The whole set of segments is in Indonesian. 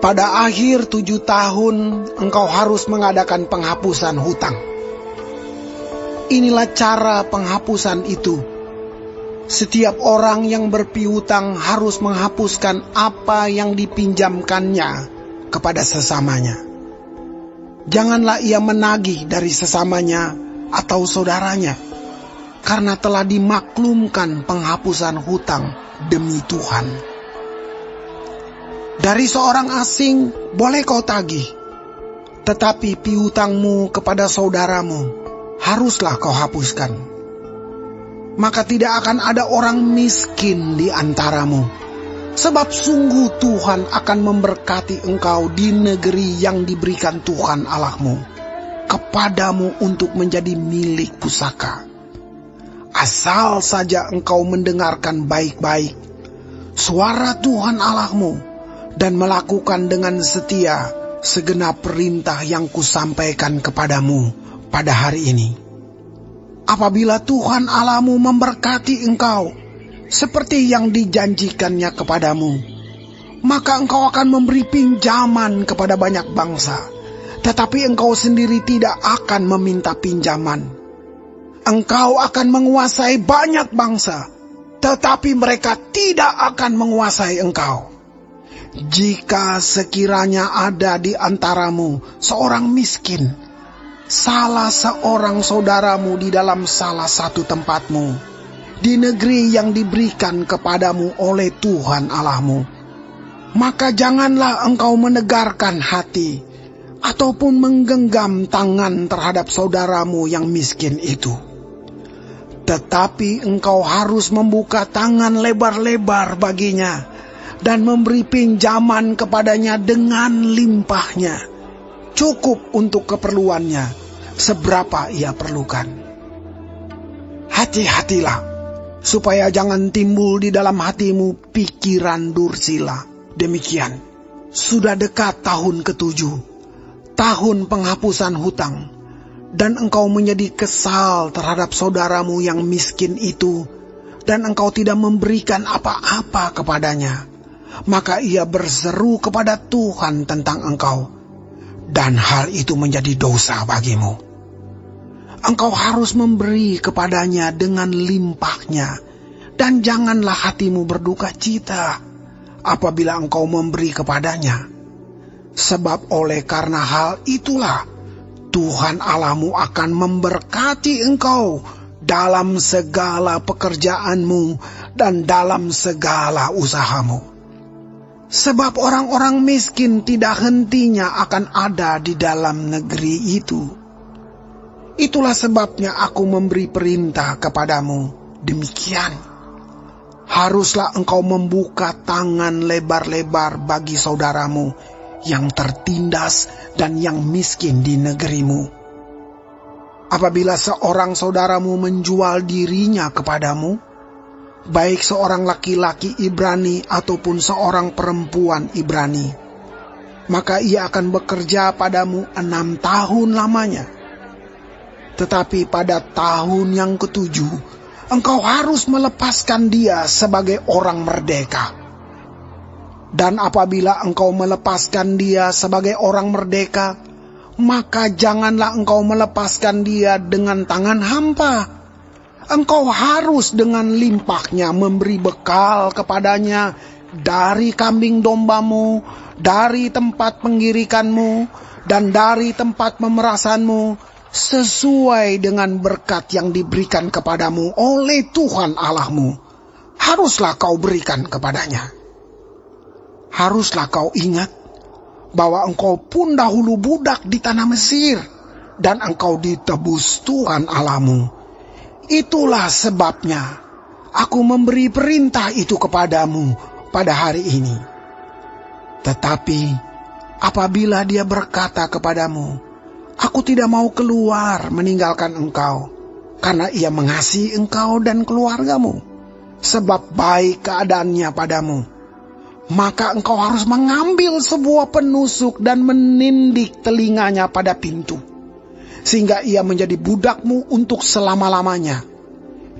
Pada akhir 7 tahun engkau harus mengadakan penghapusan hutang. Inilah cara penghapusan itu. Setiap orang yang berpiutang harus menghapuskan apa yang dipinjamkannya kepada sesamanya. Janganlah ia menagih dari sesamanya atau saudaranya, karena telah dimaklumkan penghapusan hutang demi Tuhan. Dari seorang asing boleh kau tagih, tetapi piutangmu kepada saudaramu haruslah kau hapuskan. Maka tidak akan ada orang miskin di antaramu, sebab sungguh Tuhan akan memberkati engkau di negeri yang diberikan Tuhan Allahmu kepadamu untuk menjadi milik pusaka. Asal saja engkau mendengarkan baik-baik suara Tuhan Allahmu dan melakukan dengan setia segenap perintah yang kusampaikan kepadamu pada hari ini. Apabila Tuhan Allahmu memberkati engkau seperti yang dijanjikannya kepadamu, maka engkau akan memberi pinjaman kepada banyak bangsa, tetapi engkau sendiri tidak akan meminta pinjaman. Engkau akan menguasai banyak bangsa, tetapi mereka tidak akan menguasai engkau. Jika sekiranya ada di antaramu seorang miskin, salah seorang saudaramu di dalam salah satu tempatmu, di negeri yang diberikan kepadamu oleh Tuhan Allahmu, maka janganlah engkau menegarkan hati ataupun menggenggam tangan terhadap saudaramu yang miskin itu. Tetapi engkau harus membuka tangan lebar-lebar baginya dan memberi pinjaman kepadanya dengan limpahnya, cukup untuk keperluannya seberapa ia perlukan. Hati-hatilah supaya jangan timbul di dalam hatimu pikiran dursila. Demikian, sudah dekat tahun ke-7, tahun penghapusan hutang, dan engkau menjadi kesal terhadap saudaramu yang miskin itu, dan engkau tidak memberikan apa-apa kepadanya. Maka ia berseru kepada Tuhan tentang engkau, dan hal itu menjadi dosa bagimu. Engkau harus memberi kepadanya dengan limpahnya, dan janganlah hatimu berduka cita apabila engkau memberi kepadanya. Sebab oleh karena hal itulah Tuhan Allahmu akan memberkati engkau dalam segala pekerjaanmu dan dalam segala usahamu. Sebab orang-orang miskin tidak hentinya akan ada di dalam negeri itu. Itulah sebabnya aku memberi perintah kepadamu demikian. Haruslah engkau membuka tangan lebar-lebar bagi saudaramu yang tertindas dan yang miskin di negerimu. Apabila seorang saudaramu menjual dirinya kepadamu, baik seorang laki-laki Ibrani ataupun seorang perempuan Ibrani, maka ia akan bekerja padamu 6 tahun lamanya. Tetapi pada tahun yang ke-7, engkau harus melepaskan dia sebagai orang merdeka. Dan apabila engkau melepaskan dia sebagai orang merdeka, maka janganlah engkau melepaskan dia dengan tangan hampa. Engkau harus dengan limpahnya memberi bekal kepadanya dari kambing dombamu, dari tempat penggirikanmu, dan dari tempat pemerasanmu, sesuai dengan berkat yang diberikan kepadamu oleh Tuhan Allahmu. Haruslah kau berikan kepadanya. Haruslah kau ingat bahwa engkau pun dahulu budak di tanah Mesir, dan engkau ditebus Tuhan Allahmu. Itulah sebabnya aku memberi perintah itu kepadamu pada hari ini. Tetapi apabila dia berkata kepadamu, aku tidak mau keluar meninggalkan engkau, karena ia mengasihi engkau dan keluargamu, sebab baik keadaannya padamu, maka engkau harus mengambil sebuah penusuk dan menindik telinganya pada pintu, sehingga ia menjadi budakmu untuk selama-lamanya.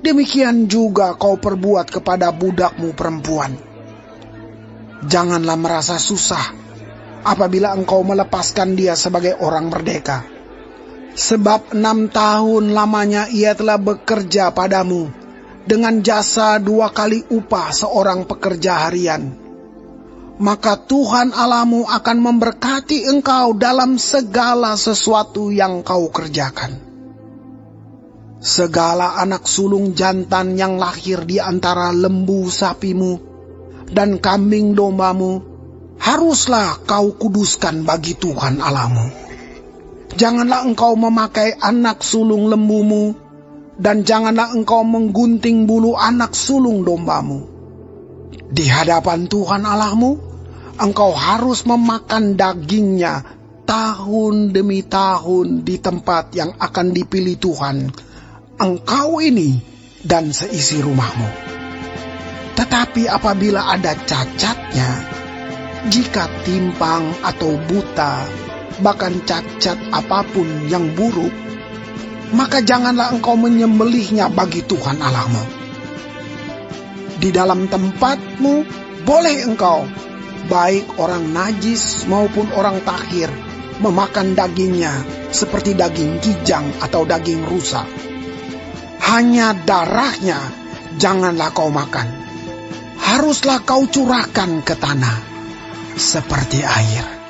Demikian juga kau perbuat kepada budakmu perempuan. Janganlah merasa susah apabila engkau melepaskan dia sebagai orang merdeka. Sebab 6 tahun lamanya ia telah bekerja padamu, dengan jasa 2 kali upah seorang pekerja harian. Maka Tuhan Allahmu akan memberkati engkau dalam segala sesuatu yang kau kerjakan. Segala anak sulung jantan yang lahir di antara lembu sapimu dan kambing dombamu, haruslah kau kuduskan bagi Tuhan Allahmu. Janganlah engkau memakai anak sulung lembumu, dan janganlah engkau menggunting bulu anak sulung dombamu. Di hadapan Tuhan Allahmu, engkau harus memakan dagingnya tahun demi tahun di tempat yang akan dipilih Tuhan, engkau ini dan seisi rumahmu. Tetapi apabila ada cacatnya, jika timpang atau buta, bahkan cacat apapun yang buruk, maka janganlah engkau menyembelihnya bagi Tuhan Allahmu. Di dalam tempatmu boleh engkau, baik orang najis maupun orang tahir, memakan dagingnya seperti daging kijang atau daging rusa. Hanya darahnya janganlah kau makan. Haruslah kau curahkan ke tanah seperti air.